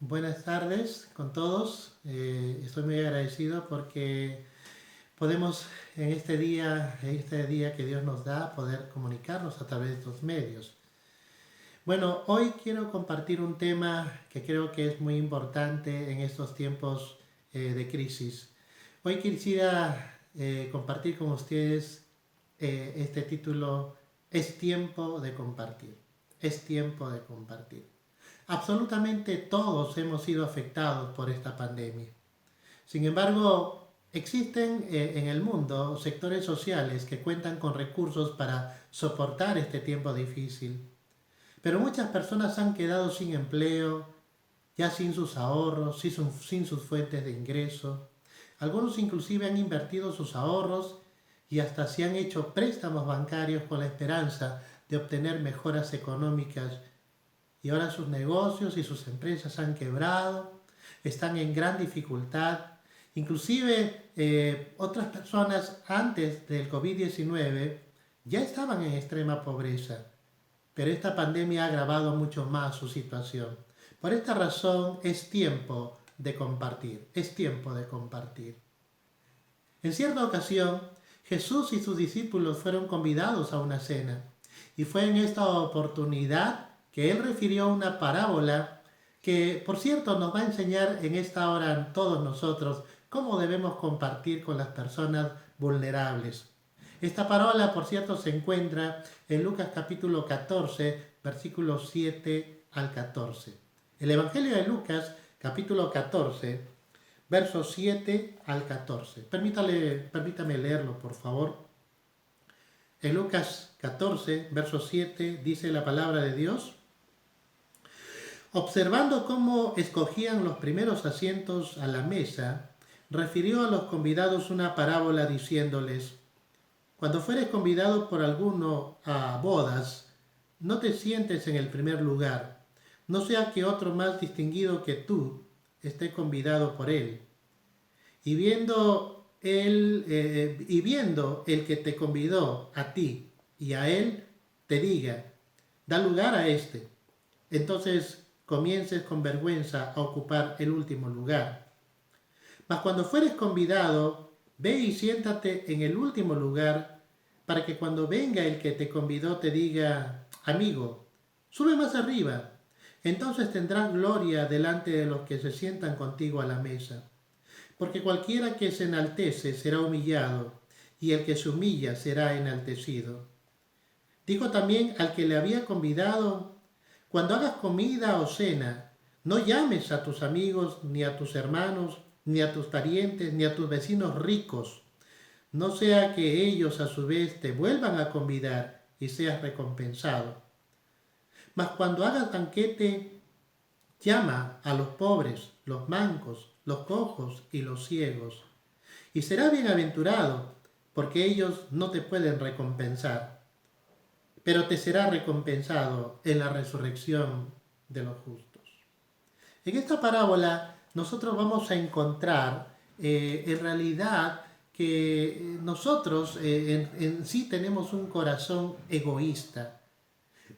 Buenas tardes con todos. Estoy muy agradecido porque podemos en este día que Dios nos da, poder comunicarnos a través de estos medios. Bueno, hoy quiero compartir un tema que creo que es muy importante en estos tiempos de crisis. Hoy quisiera compartir con ustedes este título: Es tiempo de compartir. Es tiempo de compartir. Absolutamente todos hemos sido afectados por esta pandemia. Sin embargo, existen en el mundo sectores sociales que cuentan con recursos para soportar este tiempo difícil. Pero muchas personas han quedado sin empleo, ya sin sus ahorros, sin sus fuentes de ingreso. Algunos inclusive han invertido sus ahorros y hasta se han hecho préstamos bancarios con la esperanza de obtener mejoras económicas, y ahora sus negocios y sus empresas han quebrado, están en gran dificultad. Inclusive otras personas antes del COVID-19 ya estaban en extrema pobreza, pero esta pandemia ha agravado mucho más su situación. Por esta razón es tiempo de compartir, es tiempo de compartir. En cierta ocasión, Jesús y sus discípulos fueron convidados a una cena, y fue en esta oportunidad que él refirió una parábola que, por cierto, nos va a enseñar en esta hora a todos nosotros cómo debemos compartir con las personas vulnerables. Esta parábola, por cierto, se encuentra en Lucas capítulo 14, versículos 7 al 14. El Evangelio de Lucas, capítulo 14, versos 7 al 14. Permítame leerlo, por favor. En Lucas 14, verso 7, dice la palabra de Dios: observando cómo escogían los primeros asientos a la mesa, refirió a los convidados una parábola diciéndoles: cuando fueres convidado por alguno a bodas, no te sientes en el primer lugar, no sea que otro más distinguido que tú esté convidado por él. Y viendo el que te convidó a ti y a él, te diga: da lugar a este. Entonces comiences con vergüenza a ocupar el último lugar. Mas cuando fueres convidado, ve y siéntate en el último lugar, para que cuando venga el que te convidó te diga: amigo, sube más arriba. Entonces tendrás gloria delante de los que se sientan contigo a la mesa. Porque cualquiera que se enaltece será humillado, y el que se humilla será enaltecido. Dijo también al que le había convidado: cuando hagas comida o cena, no llames a tus amigos, ni a tus hermanos, ni a tus parientes, ni a tus vecinos ricos, no sea que ellos a su vez te vuelvan a convidar y seas recompensado. Mas cuando hagas banquete, llama a los pobres, los mancos, los cojos y los ciegos, y serás bienaventurado, porque ellos no te pueden recompensar, pero te será recompensado en la resurrección de los justos. En esta parábola nosotros vamos a encontrar en realidad que nosotros en sí tenemos un corazón egoísta,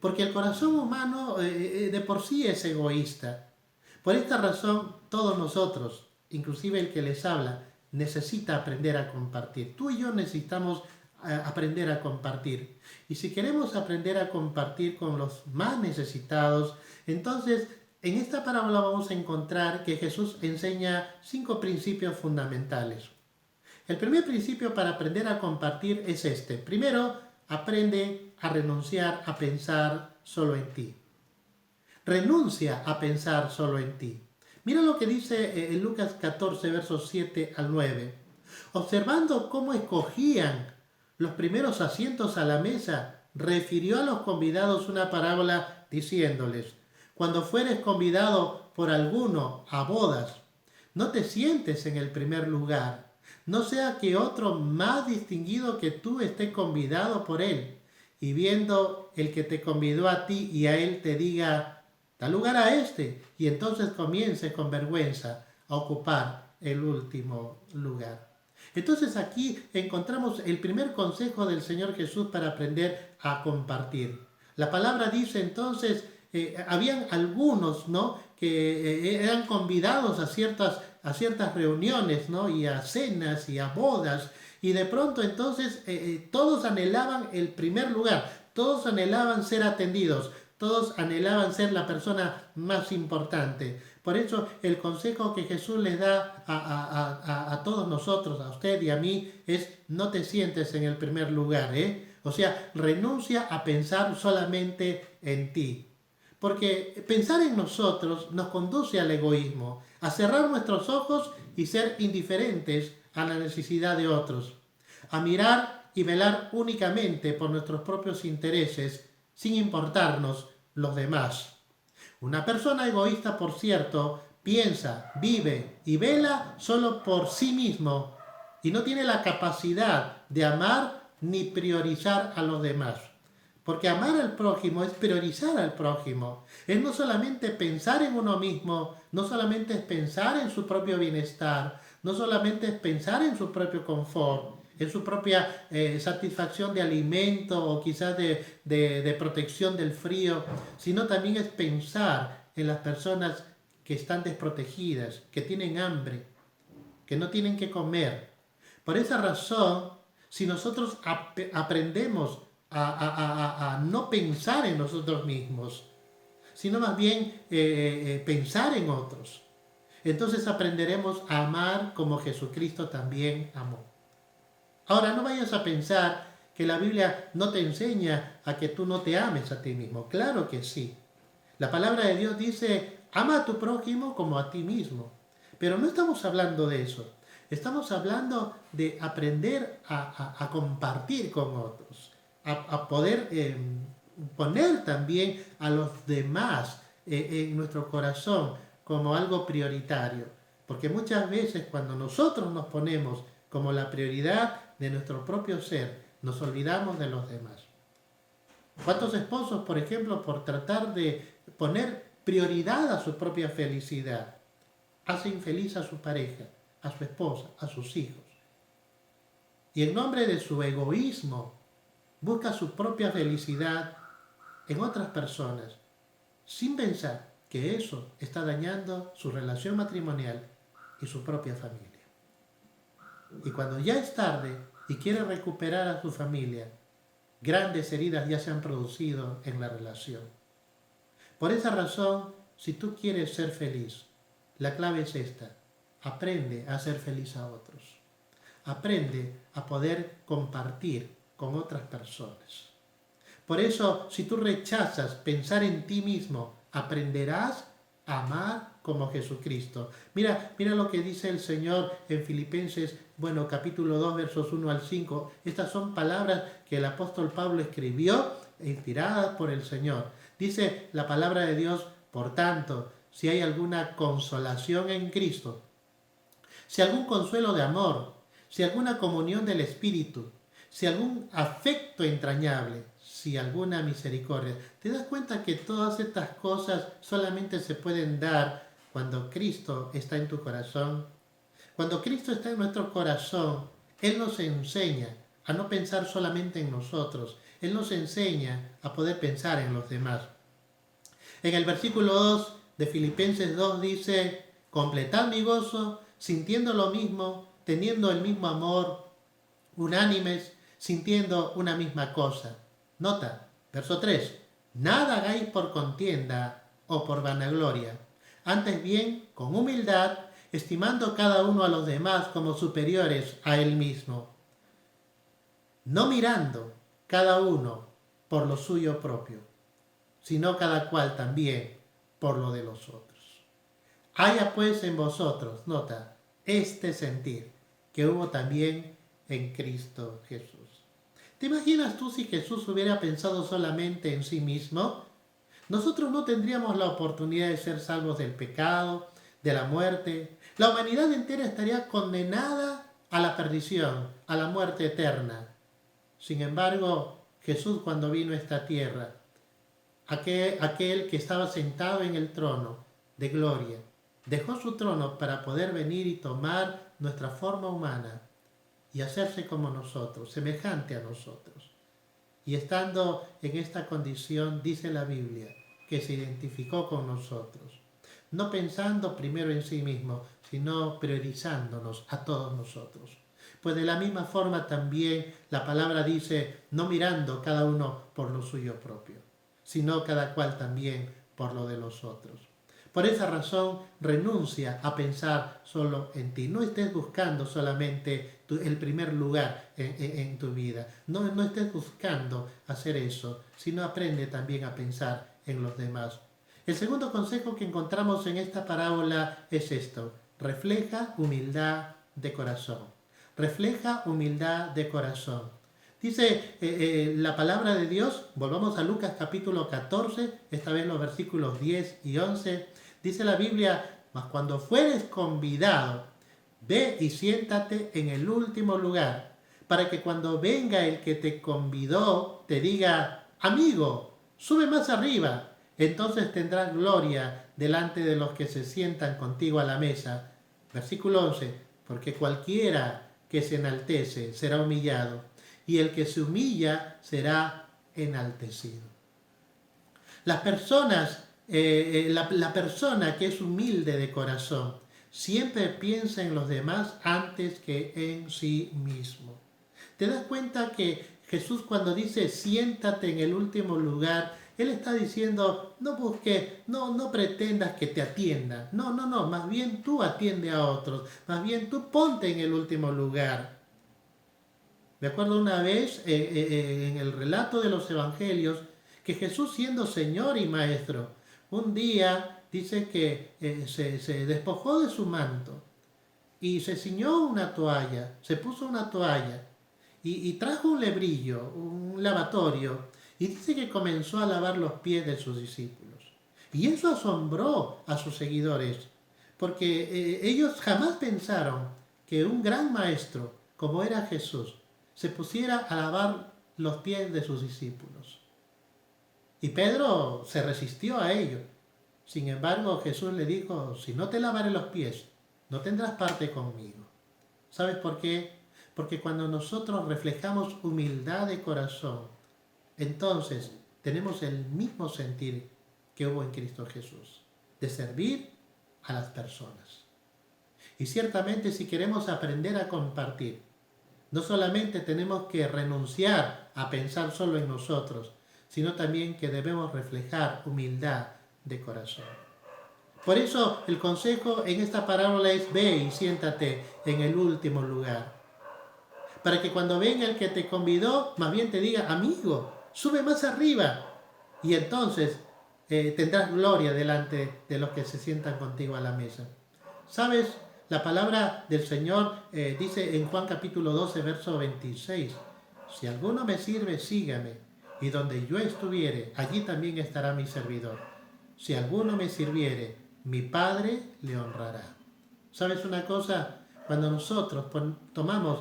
porque el corazón humano de por sí es egoísta. Por esta razón todos nosotros, inclusive el que les habla, necesita aprender a compartir. Tú y yo necesitamos aprender a compartir. Y si queremos aprender a compartir con los más necesitados, entonces en esta parábola vamos a encontrar que Jesús enseña 5 principios fundamentales. El primer principio para aprender a compartir es este. Primero, aprende a renunciar a pensar solo en ti. Renuncia a pensar solo en ti. Mira lo que dice en Lucas 14, versos 7 al 9. Observando cómo escogían los primeros asientos a la mesa, refirió a los convidados una parábola diciéndoles: cuando fueres convidado por alguno a bodas, no te sientes en el primer lugar, no sea que otro más distinguido que tú esté convidado por él, y viendo el que te convidó a ti y a él te diga: da lugar a este, y entonces comiences con vergüenza a ocupar el último lugar. Entonces aquí encontramos el primer consejo del Señor Jesús para aprender a compartir. La palabra dice entonces habían algunos, ¿no?, que eran convidados a ciertas reuniones, ¿no?, y a cenas y a bodas, y de pronto entonces todos anhelaban el primer lugar, todos anhelaban ser atendidos, todos anhelaban ser la persona más importante. Por eso el consejo que Jesús les da a todos nosotros, a usted y a mí, es: no te sientes en el primer lugar, ¿eh? O sea, renuncia a pensar solamente en ti. Porque pensar en nosotros nos conduce al egoísmo, a cerrar nuestros ojos y ser indiferentes a la necesidad de otros, a mirar y velar únicamente por nuestros propios intereses sin importarnos los demás. Una persona egoísta, por cierto, piensa, vive y vela solo por sí mismo y no tiene la capacidad de amar ni priorizar a los demás. Porque amar al prójimo es priorizar al prójimo. Es no solamente pensar en uno mismo, no solamente es pensar en su propio bienestar, no solamente es pensar en su propio confort, en su propia satisfacción de alimento o quizás de protección del frío, sino también es pensar en las personas que están desprotegidas, que tienen hambre, que no tienen que comer. Por esa razón, si nosotros aprendemos a no pensar en nosotros mismos, sino más bien pensar en otros, entonces aprenderemos a amar como Jesucristo también amó. Ahora, no vayas a pensar que la Biblia no te enseña a que tú no te ames a ti mismo. Claro que sí. La palabra de Dios dice: ama a tu prójimo como a ti mismo. Pero no estamos hablando de eso. Estamos hablando de aprender a compartir con otros, a poder poner también a los demás en nuestro corazón como algo prioritario. Porque muchas veces cuando nosotros nos ponemos como la prioridad de nuestro propio ser, nos olvidamos de los demás. ¿Cuántos esposos, por ejemplo, por tratar de poner prioridad a su propia felicidad, hace infeliz a su pareja, a su esposa, a sus hijos? Y en nombre de su egoísmo, busca su propia felicidad en otras personas, sin pensar que eso está dañando su relación matrimonial y su propia familia. Y cuando ya es tarde y quiere recuperar a su familia, grandes heridas ya se han producido en la relación. Por esa razón, si tú quieres ser feliz, la clave es esta: aprende a ser feliz a otros. Aprende a poder compartir con otras personas. Por eso, si tú rechazas pensar en ti mismo, aprenderás a amar como Jesucristo. Mira lo que dice el Señor en Filipenses, capítulo 2, versos 1 al 5. Estas son palabras que el apóstol Pablo escribió, inspiradas por el Señor. Dice la palabra de Dios: por tanto, si hay alguna consolación en Cristo, si algún consuelo de amor, si alguna comunión del Espíritu, si algún afecto entrañable, si alguna misericordia. ¿Te das cuenta que todas estas cosas solamente se pueden dar cuando Cristo está en tu corazón? Cuando Cristo está en nuestro corazón, Él nos enseña a no pensar solamente en nosotros. Él nos enseña a poder pensar en los demás. En el versículo 2 de Filipenses 2 dice: completad mi gozo, sintiendo lo mismo, teniendo el mismo amor, unánimes, sintiendo una misma cosa. Nota, verso 3. Nada hagáis por contienda o por vanagloria, antes bien con humildad, estimando cada uno a los demás como superiores a él mismo, no mirando cada uno por lo suyo propio, sino cada cual también por lo de los otros. Haya pues en vosotros, nota, este sentir que hubo también en Cristo Jesús. ¿Te imaginas tú si Jesús hubiera pensado solamente en sí mismo? Nosotros no tendríamos la oportunidad de ser salvos del pecado, de la muerte. La humanidad entera estaría condenada a la perdición, a la muerte eterna. Sin embargo, Jesús, cuando vino a esta tierra, aquel que estaba sentado en el trono de gloria, dejó su trono para poder venir y tomar nuestra forma humana y hacerse como nosotros, semejante a nosotros. Y estando en esta condición, dice la Biblia, que se identificó con nosotros. No pensando primero en sí mismo, sino priorizándonos a todos nosotros. Pues de la misma forma también la palabra dice, no mirando cada uno por lo suyo propio, sino cada cual también por lo de los otros. Por esa razón, renuncia a pensar solo en ti. No estés buscando solamente el primer lugar en tu vida. No estés buscando hacer eso, sino aprende también a pensar en los demás. El segundo consejo que encontramos en esta parábola es esto: refleja humildad de corazón. Refleja humildad de corazón. Dice la palabra de Dios, volvamos a Lucas capítulo 14, esta vez los versículos 10 y 11, dice la Biblia, mas cuando fueres convidado, ve y siéntate en el último lugar, para que cuando venga el que te convidó, te diga, amigo, sube más arriba. Entonces tendrás gloria delante de los que se sientan contigo a la mesa. Versículo 11, porque cualquiera que se enaltece será humillado, y el que se humilla será enaltecido. Las personas, la persona que es humilde de corazón, siempre piensa en los demás antes que en sí mismo. ¿Te das cuenta que Jesús, cuando dice siéntate en el último lugar, Él está diciendo, no busques, no pretendas que te atiendan. No, más bien tú atiende a otros. Más bien tú ponte en el último lugar. Me acuerdo una vez en el relato de los evangelios que Jesús, siendo Señor y Maestro, un día dice que se despojó de su manto y se ciñó una toalla, se puso una toalla y trajo un lebrillo, un lavatorio, y dice que comenzó a lavar los pies de sus discípulos. Y eso asombró a sus seguidores, porque ellos jamás pensaron que un gran maestro, como era Jesús, se pusiera a lavar los pies de sus discípulos. Y Pedro se resistió a ello. Sin embargo, Jesús le dijo, si no te lavaré los pies, no tendrás parte conmigo. ¿Sabes por qué? Porque cuando nosotros reflejamos humildad de corazón, entonces tenemos el mismo sentir que hubo en Cristo Jesús, de servir a las personas. Y ciertamente si queremos aprender a compartir, no solamente tenemos que renunciar a pensar solo en nosotros, sino también que debemos reflejar humildad de corazón. Por eso el consejo en esta parábola es ve y siéntate en el último lugar. Para que cuando venga el que te convidó, más bien te diga, amigo, sube más arriba. Y entonces tendrás gloria delante de los que se sientan contigo a la mesa. ¿Sabes? La palabra del Señor dice en Juan capítulo 12, verso 26, si alguno me sirve, sígame, y donde yo estuviere, allí también estará mi servidor. Si alguno me sirviere, mi Padre le honrará. ¿Sabes una cosa? Cuando nosotros tomamos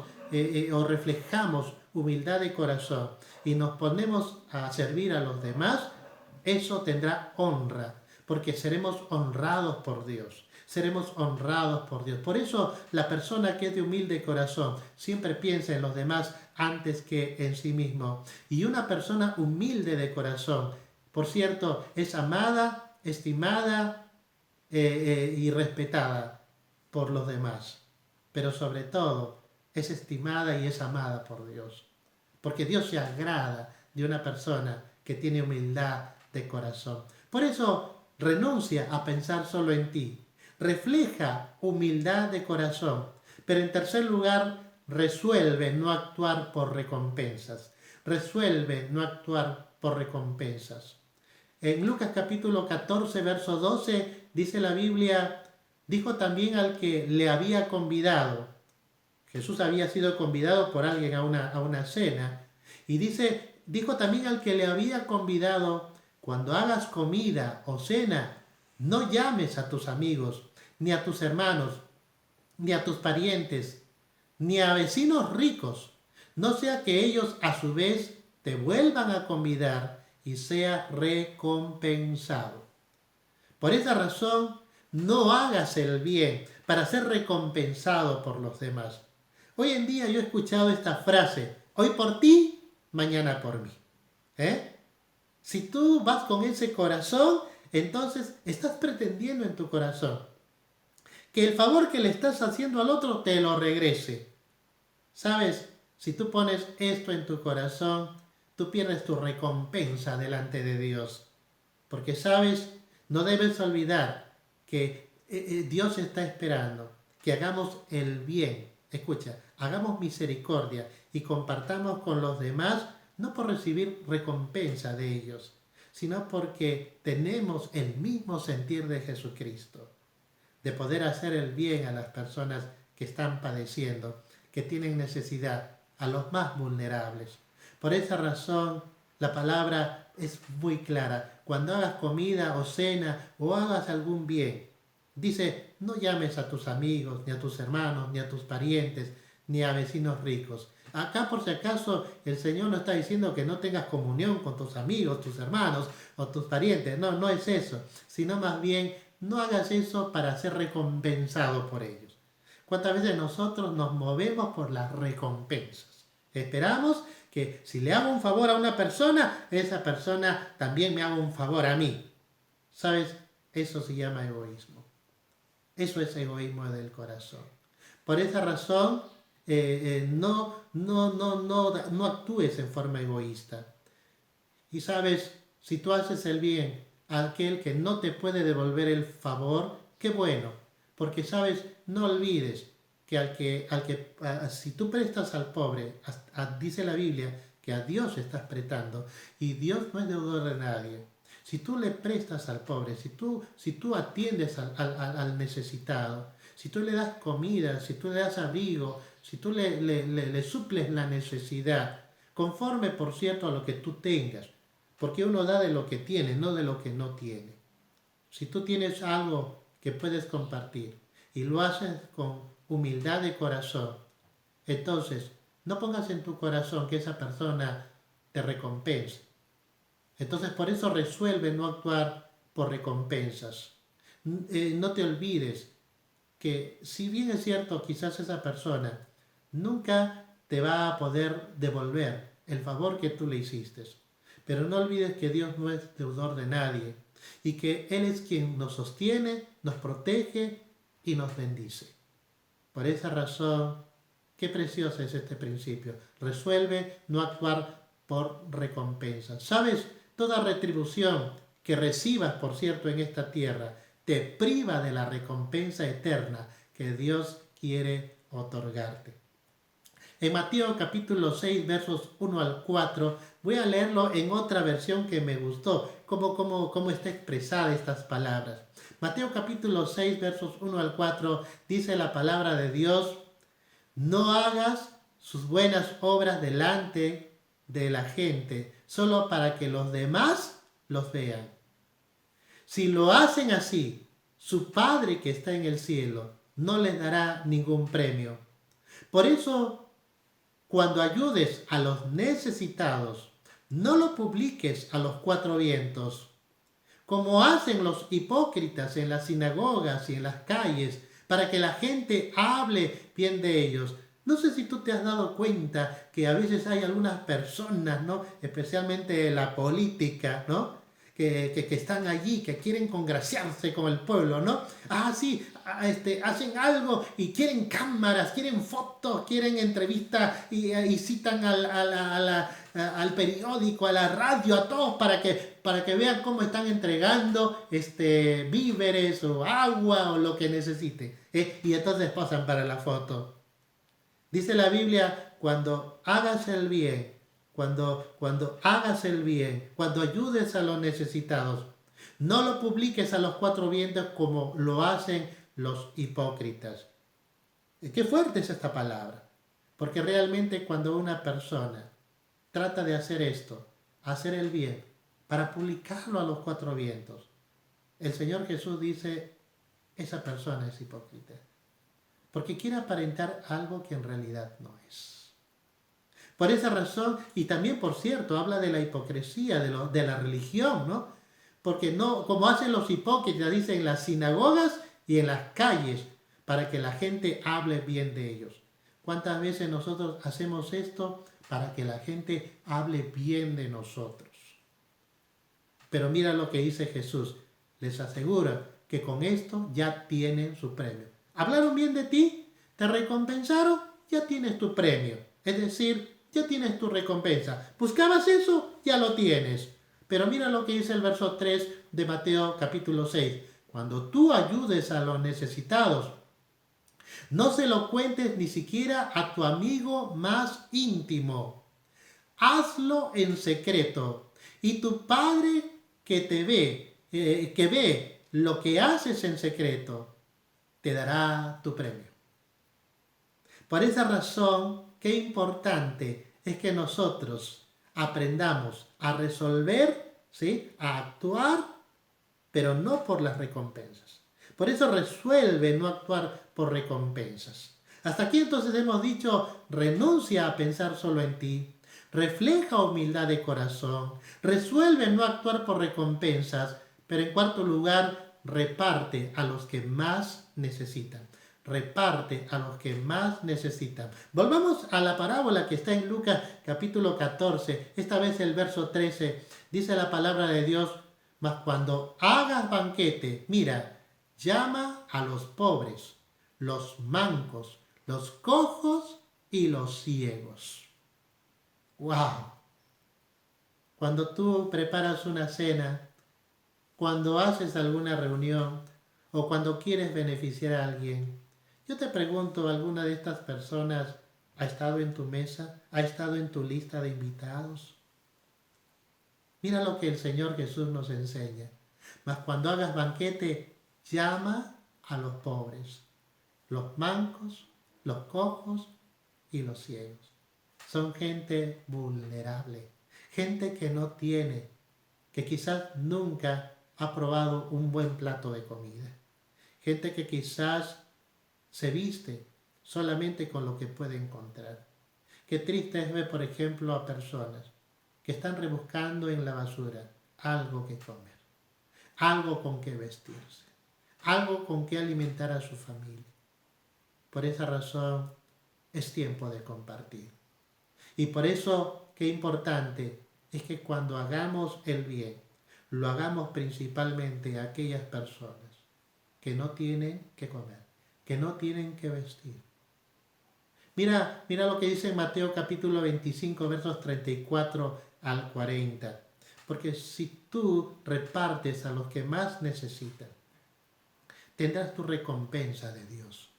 o reflejamos humildad de corazón y nos ponemos a servir a los demás, eso tendrá honra, porque seremos honrados por Dios. Seremos honrados por Dios. Por eso la persona que es de humilde corazón siempre piensa en los demás antes que en sí mismo. Y una persona humilde de corazón, por cierto, es amada, estimada y respetada por los demás. Pero sobre todo es estimada y es amada por Dios. Porque Dios se agrada de una persona que tiene humildad de corazón. Por eso renuncia a pensar solo en ti. Refleja humildad de corazón, pero en tercer lugar, resuelve no actuar por recompensas. Resuelve no actuar por recompensas. En Lucas capítulo 14, verso 12, dice la Biblia, dijo también al que le había convidado. Jesús había sido convidado por alguien a una cena. Y dijo también al que le había convidado, cuando hagas comida o cena, no llames a tus amigos, ni a tus hermanos, ni a tus parientes, ni a vecinos ricos, no sea que ellos a su vez te vuelvan a convidar y seas recompensado. Por esa razón, no hagas el bien para ser recompensado por los demás. Hoy en día yo he escuchado esta frase, hoy por ti, mañana por mí. Si tú vas con ese corazón, entonces estás pretendiendo en tu corazón que el favor que le estás haciendo al otro te lo regrese. ¿Sabes? Si tú pones esto en tu corazón, tú pierdes tu recompensa delante de Dios. Porque, ¿sabes? No debes olvidar que Dios está esperando que hagamos el bien. Escucha, hagamos misericordia y compartamos con los demás, no por recibir recompensa de ellos, sino porque tenemos el mismo sentir de Jesucristo, de poder hacer el bien a las personas que están padeciendo, que tienen necesidad, a los más vulnerables. Por esa razón, la palabra es muy clara. Cuando hagas comida o cena o hagas algún bien, dice, no llames a tus amigos, ni a tus hermanos, ni a tus parientes, ni a vecinos ricos. Acá, por si acaso, el Señor no está diciendo que no tengas comunión con tus amigos, tus hermanos o tus parientes. No, no es eso. Sino más bien, no hagas eso para ser recompensado por ellos. ¿Cuántas veces nosotros nos movemos por las recompensas? Esperamos que si le hago un favor a una persona, esa persona también me haga un favor a mí. ¿Sabes? Eso se llama egoísmo. Eso es egoísmo del corazón. Por esa razón, no actúes en forma egoísta. Y sabes, si tú haces el bien a aquel que no te puede devolver el favor, qué bueno. Porque sabes, no olvides que si tú prestas al pobre, dice la Biblia que a Dios estás prestando y Dios no es deudor de nadie. Si tú le prestas al pobre, si tú atiendes al necesitado, si tú le das comida, si tú le das abrigo, si tú le suples la necesidad, conforme por cierto a lo que tú tengas, porque uno da de lo que tiene, no de lo que no tiene. Si tú tienes algo que puedes compartir y lo haces con humildad de corazón, entonces no pongas en tu corazón que esa persona te recompense. Entonces por eso resuelve no actuar por recompensas. No te olvides que si bien es cierto quizás esa persona nunca te va a poder devolver el favor que tú le hiciste, pero no olvides que Dios no es deudor de nadie y que Él es quien nos sostiene, nos protege y nos bendice. Por esa razón, qué precioso es este principio. Resuelve no actuar por recompensa. ¿Sabes? Toda retribución que recibas, por cierto, en esta tierra, te priva de la recompensa eterna que Dios quiere otorgarte. En Mateo capítulo 6, versos 1 al 4, voy a leerlo en otra versión que me gustó, cómo está expresada estas palabras. Mateo capítulo 6, versos 1 al 4, dice la palabra de Dios: no hagas sus buenas obras delante de la gente, solo para que los demás los vean. Si lo hacen así, su Padre que está en el cielo no les dará ningún premio. Por eso, cuando ayudes a los necesitados, no lo publiques a los cuatro vientos, como hacen los hipócritas en las sinagogas y en las calles, para que la gente hable bien de ellos. No sé si tú te has dado cuenta que a veces hay algunas personas, ¿no? Especialmente la política, ¿no? Que están allí, que quieren congraciarse con el pueblo, ¿no? Sí, hacen algo y quieren cámaras, quieren fotos, quieren entrevistas y citan al periódico, a la radio, a todos para que vean cómo están entregando víveres o agua o lo que necesiten. Y entonces pasan para la foto. Dice la Biblia, cuando hagas el bien, cuando hagas el bien, cuando ayudes a los necesitados, no lo publiques a los cuatro vientos como lo hacen los hipócritas. Qué fuerte es esta palabra, porque realmente cuando una persona trata de hacer esto, hacer el bien, para publicarlo a los cuatro vientos, el Señor Jesús dice, esa persona es hipócrita, porque quiere aparentar algo que en realidad no es. Por esa razón, y también por cierto, habla de la hipocresía, de la religión, ¿no? Porque no, como hacen los hipócritas, dice, en las sinagogas y en las calles, para que la gente hable bien de ellos. ¿Cuántas veces nosotros hacemos esto para que la gente hable bien de nosotros? Pero mira lo que dice Jesús. Les aseguro que con esto ya tienen su premio. ¿Hablaron bien de ti? ¿Te recompensaron? Ya tienes tu premio. Es decir, ya tienes tu recompensa. ¿Buscabas eso? Ya lo tienes. Pero mira lo que dice el verso 3 de Mateo capítulo 6. Cuando tú ayudes a los necesitados, no se lo cuentes ni siquiera a tu amigo más íntimo. Hazlo en secreto. Y tu Padre que te ve, que ve lo que haces en secreto, te dará tu premio. Por esa razón, qué importante es que nosotros aprendamos a resolver, ¿sí? A actuar, pero no por las recompensas. Por eso resuelve no actuar por recompensas. Hasta aquí entonces hemos dicho, renuncia a pensar solo en ti, refleja humildad de corazón, resuelve no actuar por recompensas, pero en cuarto lugar, reparte a los que más necesitan. Reparte a los que más necesitan. Volvamos a la parábola que está en Lucas capítulo 14, esta vez el verso 13, dice la palabra de Dios, mas cuando hagas banquete, mira, llama a los pobres, los mancos, los cojos y los ciegos. ¡Wow! Cuando tú preparas una cena, cuando haces alguna reunión o cuando quieres beneficiar a alguien, yo te pregunto, ¿alguna de estas personas ha estado en tu mesa? ¿Ha estado en tu lista de invitados? Mira lo que el Señor Jesús nos enseña. Mas cuando hagas banquete, llama a los pobres, los mancos, los cojos y los ciegos. Son gente vulnerable, gente que no tiene, que quizás nunca ha probado un buen plato de comida. Gente que quizás se viste solamente con lo que puede encontrar. Qué triste es ver, por ejemplo, a personas que están rebuscando en la basura algo que comer, algo con que vestirse, algo con que alimentar a su familia. Por esa razón es tiempo de compartir. Y por eso, qué importante es que cuando hagamos el bien, lo hagamos principalmente a aquellas personas que no tienen que comer, que no tienen que vestir. Mira lo que dice en Mateo capítulo 25, versos 34 al 40. Porque si tú repartes a los que más necesitan, tendrás tu recompensa de Dios.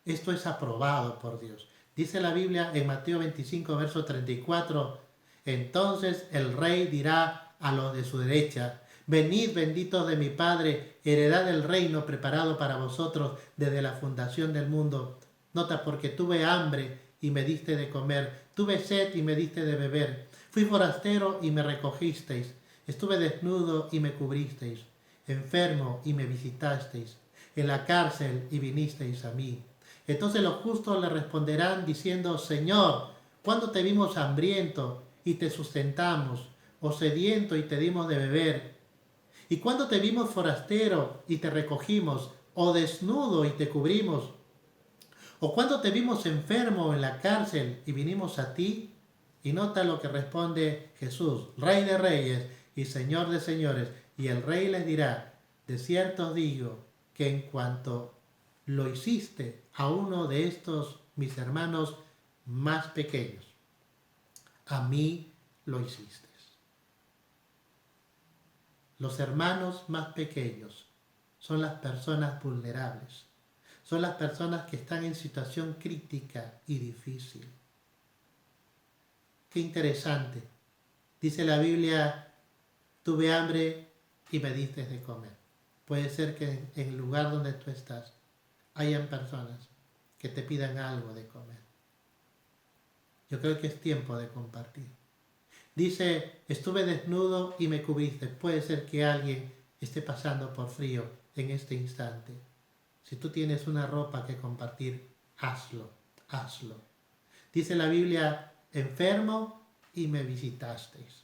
Esto es aprobado por Dios. Dice la Biblia en Mateo 25, verso 34, entonces el rey dirá a los de su derecha, venid benditos de mi Padre, heredad del reino preparado para vosotros desde la fundación del mundo. Nota, porque tuve hambre y me diste de comer, tuve sed y me diste de beber, fui forastero y me recogisteis, estuve desnudo y me cubristeis, enfermo y me visitasteis, en la cárcel y vinisteis a mí. Entonces los justos le responderán diciendo, Señor, ¿cuándo te vimos hambriento y te sustentamos, o sediento y te dimos de beber? ¿Y cuándo te vimos forastero y te recogimos, o desnudo y te cubrimos? ¿O cuándo te vimos enfermo en la cárcel y vinimos a ti? Y nota lo que responde Jesús, Rey de reyes y Señor de señores. Y el rey les dirá, de cierto os digo que en cuanto lo hiciste a uno de estos mis hermanos más pequeños, a mí lo hiciste. Los hermanos más pequeños son las personas vulnerables, son las personas que están en situación crítica y difícil. Qué interesante. Dice la Biblia, tuve hambre y me diste de comer. Puede ser que en el lugar donde tú estás hayan personas que te pidan algo de comer. Yo creo que es tiempo de compartir. Dice, estuve desnudo y me cubriste. Puede ser que alguien esté pasando por frío en este instante. Si tú tienes una ropa que compartir, hazlo. Dice la Biblia, enfermo y me visitasteis.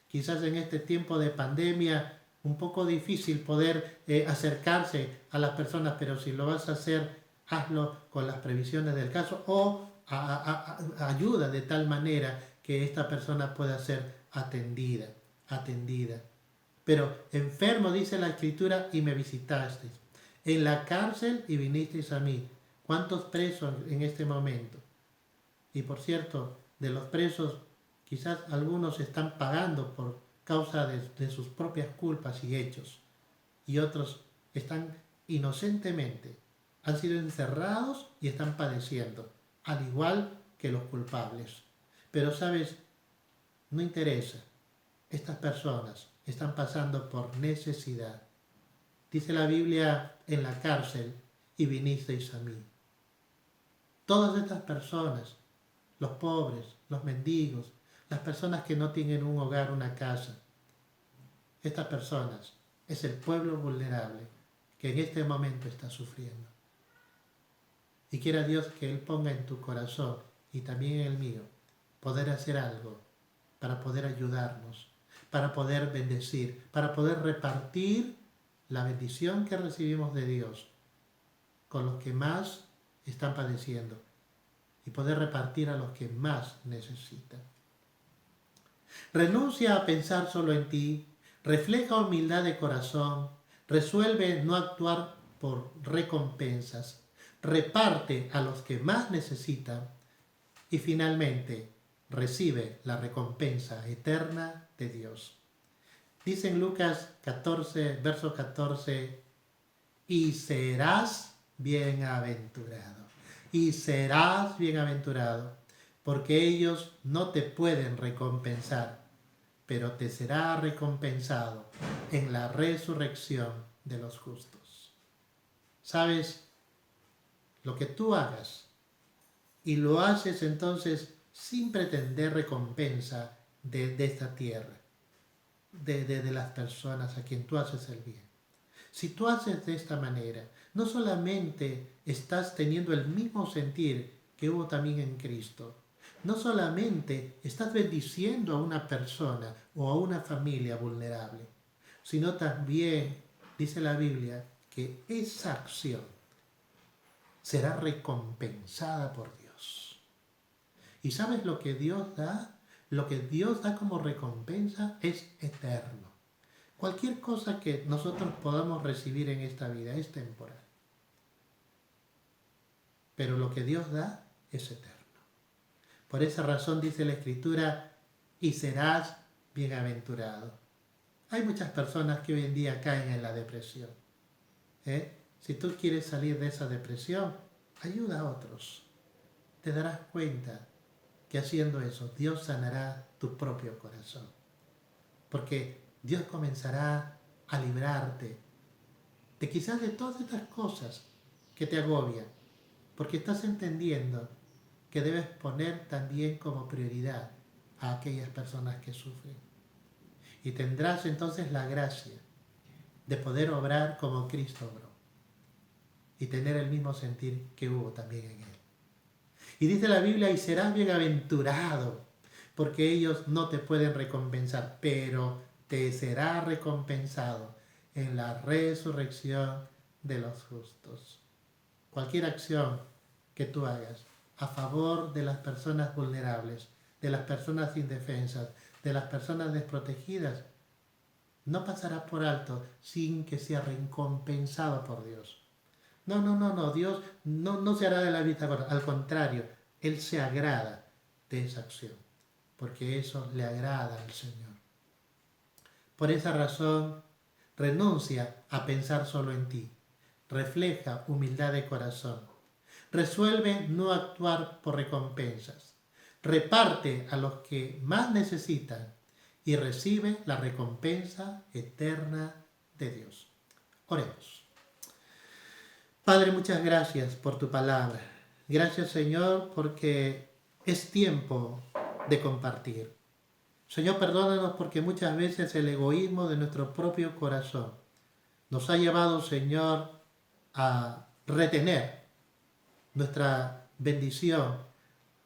Quizás en este tiempo de pandemia, un poco difícil poder acercarse a las personas, pero si lo vas a hacer, hazlo con las previsiones del caso o ayuda de tal manera que esta persona pueda ser atendida. atendida. Pero enfermo, dice la Escritura, y me visitasteis. En la cárcel y vinisteis a mí. ¿Cuántos presos en este momento? Y por cierto, de los presos, quizás algunos están pagando por causa de sus propias culpas y hechos. Y otros están inocentemente, han sido encerrados y están padeciendo, al igual que los culpables. Pero sabes, no interesa. Estas personas están pasando por necesidad. Dice la Biblia, en la cárcel y vinisteis a mí. Todas estas personas, los pobres, los mendigos, las personas que no tienen un hogar, una casa, estas personas es el pueblo vulnerable que en este momento está sufriendo. Y quiera Dios que Él ponga en tu corazón y también en el mío poder hacer algo para poder ayudarnos, para poder bendecir, para poder repartir la bendición que recibimos de Dios con los que más están padeciendo y poder repartir a los que más necesitan. Renuncia a pensar solo en ti, refleja humildad de corazón, resuelve no actuar por recompensas, reparte a los que más necesitan y finalmente recibe la recompensa eterna de Dios. Dice en Lucas 14, verso 14, y serás bienaventurado, y serás bienaventurado, porque ellos no te pueden recompensar, pero te será recompensado en la resurrección de los justos. ¿Sabes? Lo que tú hagas, y lo haces entonces sin pretender recompensa de esta tierra, de las personas a quien tú haces el bien. Si tú haces de esta manera, no solamente estás teniendo el mismo sentir que hubo también en Cristo, no solamente estás bendiciendo a una persona o a una familia vulnerable, sino también, dice la Biblia, que esa acción será recompensada por Dios. ¿Y sabes lo que Dios da? Lo que Dios da como recompensa es eterno. Cualquier cosa que nosotros podamos recibir en esta vida es temporal. Pero lo que Dios da es eterno. Por esa razón dice la Escritura, y serás bienaventurado. Hay muchas personas que hoy en día caen en la depresión. Si tú quieres salir de esa depresión, ayuda a otros. Te darás cuenta que haciendo eso, Dios sanará tu propio corazón. Porque Dios comenzará a librarte de quizás de todas estas cosas que te agobian. Porque estás entendiendo que debes poner también como prioridad a aquellas personas que sufren. Y tendrás entonces la gracia de poder obrar como Cristo obró y tener el mismo sentir que hubo también en Él. Y dice la Biblia, y serás bienaventurado, porque ellos no te pueden recompensar, pero te será recompensado en la resurrección de los justos. Cualquier acción que tú hagas a favor de las personas vulnerables, de las personas indefensas, de las personas desprotegidas, no pasará por alto sin que sea recompensado por Dios. No, Dios no se hará de la vista gorda, al contrario, Él se agrada de esa acción, porque eso le agrada al Señor. Por esa razón, renuncia a pensar solo en ti, refleja humildad de corazón, resuelve no actuar por recompensas, reparte a los que más necesitan y recibe la recompensa eterna de Dios. Oremos. Padre, muchas gracias por tu palabra. Gracias, Señor, porque es tiempo de compartir. Señor, perdónanos porque muchas veces el egoísmo de nuestro propio corazón nos ha llevado, Señor, a retener nuestra bendición,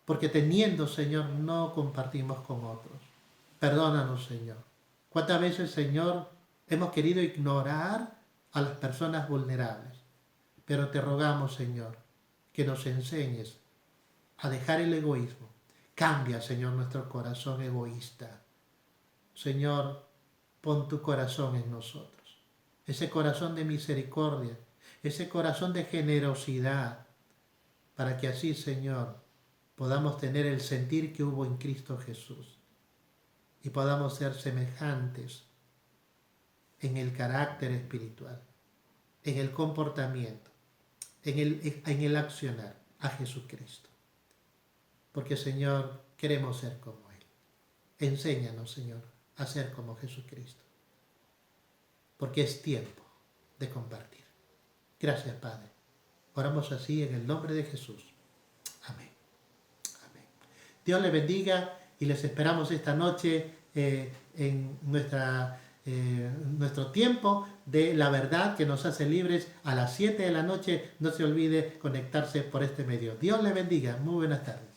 porque teniendo, Señor, no compartimos con otros. Perdónanos, Señor. ¿Cuántas veces, Señor, hemos querido ignorar a las personas vulnerables? Pero te rogamos, Señor, que nos enseñes a dejar el egoísmo. Cambia, Señor, nuestro corazón egoísta. Señor, pon tu corazón en nosotros. Ese corazón de misericordia, ese corazón de generosidad, para que así, Señor, podamos tener el sentir que hubo en Cristo Jesús y podamos ser semejantes en el carácter espiritual, en el comportamiento, en el accionar a Jesucristo. Porque, Señor, queremos ser como Él. Enséñanos, Señor, a ser como Jesucristo. Porque es tiempo de compartir. Gracias, Padre. Oramos así en el nombre de Jesús. Amén. Amén. Dios les bendiga y les esperamos esta noche en nuestro tiempo de la verdad que nos hace libres a las 7 de la noche. No se olvide conectarse por este medio. Dios les bendiga. Muy buenas tardes.